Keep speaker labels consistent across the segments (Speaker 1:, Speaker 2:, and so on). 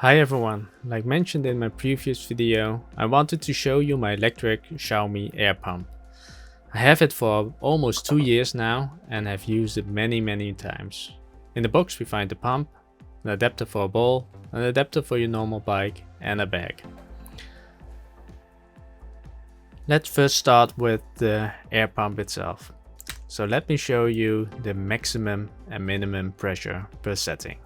Speaker 1: Hi everyone, like mentioned in my previous video, I wanted to show you my electric Xiaomi Air pump. I have it for almost 2 years now and have used it many times. In the box we find the pump, an adapter for a ball, an adapter for your normal bike and a bag. Let's first start with the air pump itself. So let me show you the maximum and minimum pressure per setting.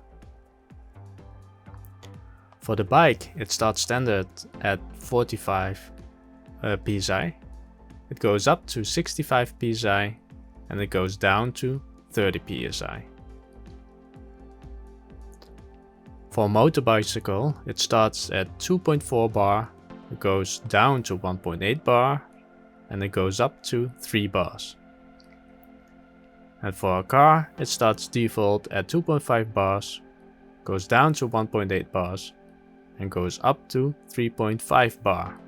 Speaker 1: For the bike, it starts standard at 45 psi, it goes up to 65 psi and it goes down to 30 psi. For a motor bicycle, it starts at 2.4 bar, it goes down to 1.8 bar and it goes up to 3 bars. And for a car, it starts default at 2.5 bars, goes down to 1.8 bars and goes up to 3.5 bar.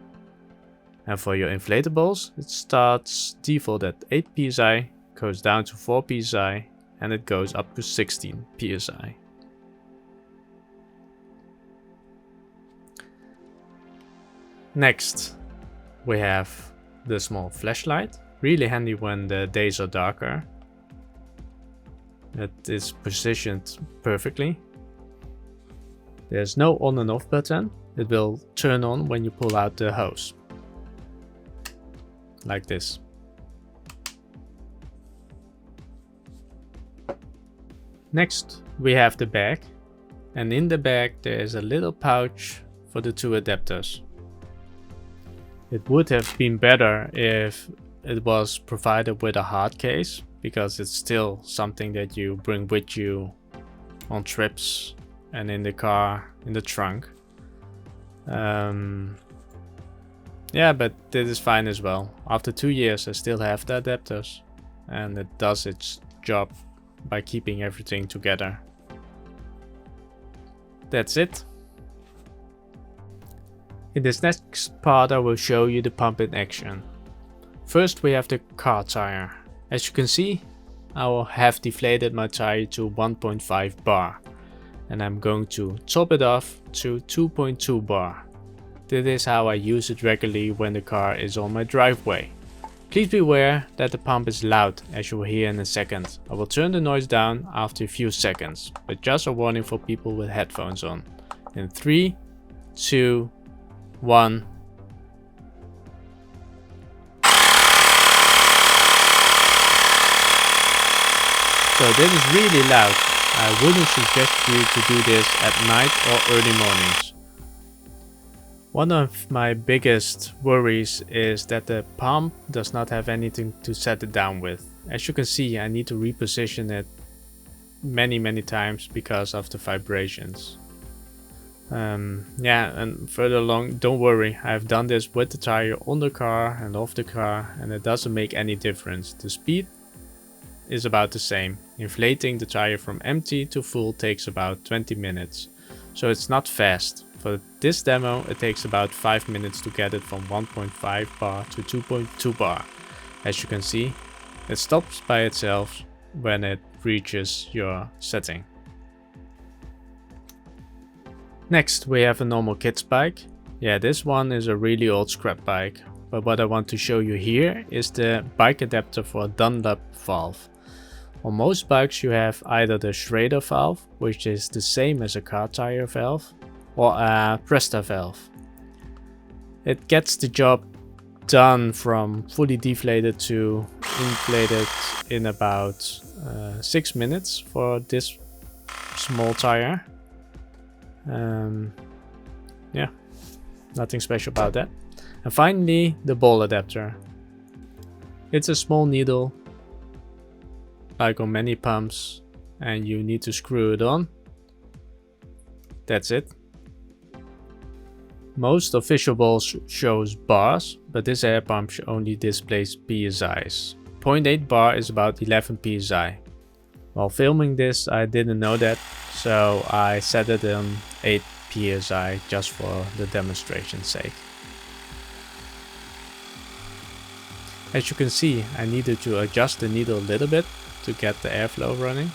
Speaker 1: And for your inflatables, it starts default at 8 psi, goes down to 4 psi and it goes up to 16 psi. Next, we have the small flashlight, really handy when the days are darker. It is positioned perfectly. There's no on and off button, it will turn on when you pull out the hose. Like this. Next we have the bag, and in the bag there is a little pouch for the 2 adapters. It would have been better if it was provided with a hard case, because it's still something that you bring with you on trips and in the car, in the trunk. Yeah, but this is fine as well. After 2 years I still have the adapters and it does its job by keeping everything together. That's it. In this next part I will show you the pump in action. First we have the car tire. As you can see, I will have deflated my tire to 1.5 bar. And I'm going to top it off to 2.2 bar. This is how I use it regularly when the car is on my driveway. Please be aware that the pump is loud, as you will hear in a second. I will turn the noise down after a few seconds, but just a warning for people with headphones on. In 3, 2, 1. So this is really loud. I wouldn't suggest you to do this at night or early mornings. One of my biggest worries is that the pump does not have anything to set it down with. As you can see, I need to reposition it many times because of the vibrations. Yeah, and further along, don't worry, I've done this with the tire on the car and off the car and it doesn't make any difference. The speed is about the same. Inflating the tire from empty to full takes about 20 minutes, so it's not fast. For this demo it takes about 5 minutes to get it from 1.5 bar to 2.2 bar. As you can see, it stops by itself when it reaches your setting. Next we have a normal kids bike. Yeah, this one is a really old scrap bike, but what I want to show you here is the bike adapter for a Dunlop valve. On most bikes you have either the Schrader valve, which is the same as a car tire valve, or a Presta valve. It gets the job done from fully deflated to inflated in about 6 minutes for this small tire. Yeah, nothing special about that. And finally, the ball adapter. It's a small needle, like on many pumps, and you need to screw it on. That's it. Most official balls shows bars, but this air pump only displays PSIs. 0.8 bar is about 11 PSI. While filming this I didn't know that, so I set it on 8 PSI just for the demonstration's sake. As you can see, I needed to adjust the needle a little bit to get the airflow running.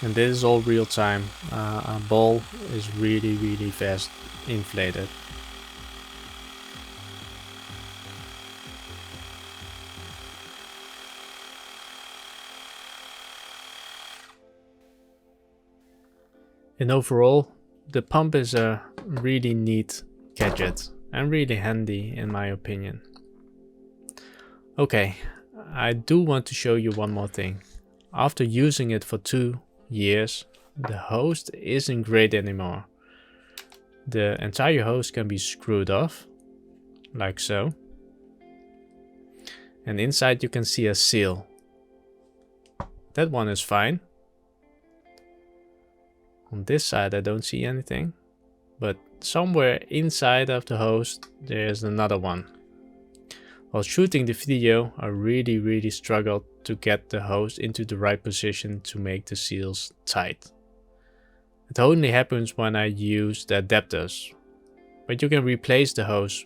Speaker 1: And this is all real time. Our ball is really fast inflated. And overall, the pump is a really neat gadget and really handy in my opinion. Okay, I do want to show you one more thing. After using it for 2 years, the hose isn't great anymore. The entire hose can be screwed off, like so. And inside you can see a seal. That one is fine. On this side I don't see anything, but somewhere inside of the hose there's another one. While shooting the video, I really struggled to get the hose into the right position to make the seals tight. It only happens when I use the adapters, but you can replace the hose,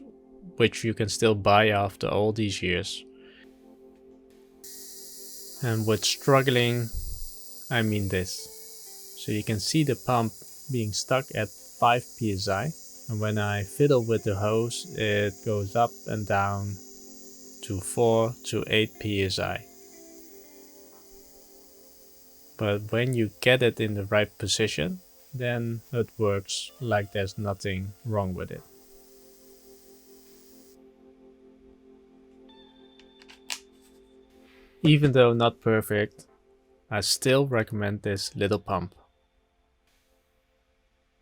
Speaker 1: which you can still buy after all these years. And with struggling, I mean this. So you can see the pump being stuck at 5 psi, and when I fiddle with the hose it goes up and down to 4 to 8 psi. But when you get it in the right position, then it works like there's nothing wrong with it. Even though not perfect, I still recommend this little pump.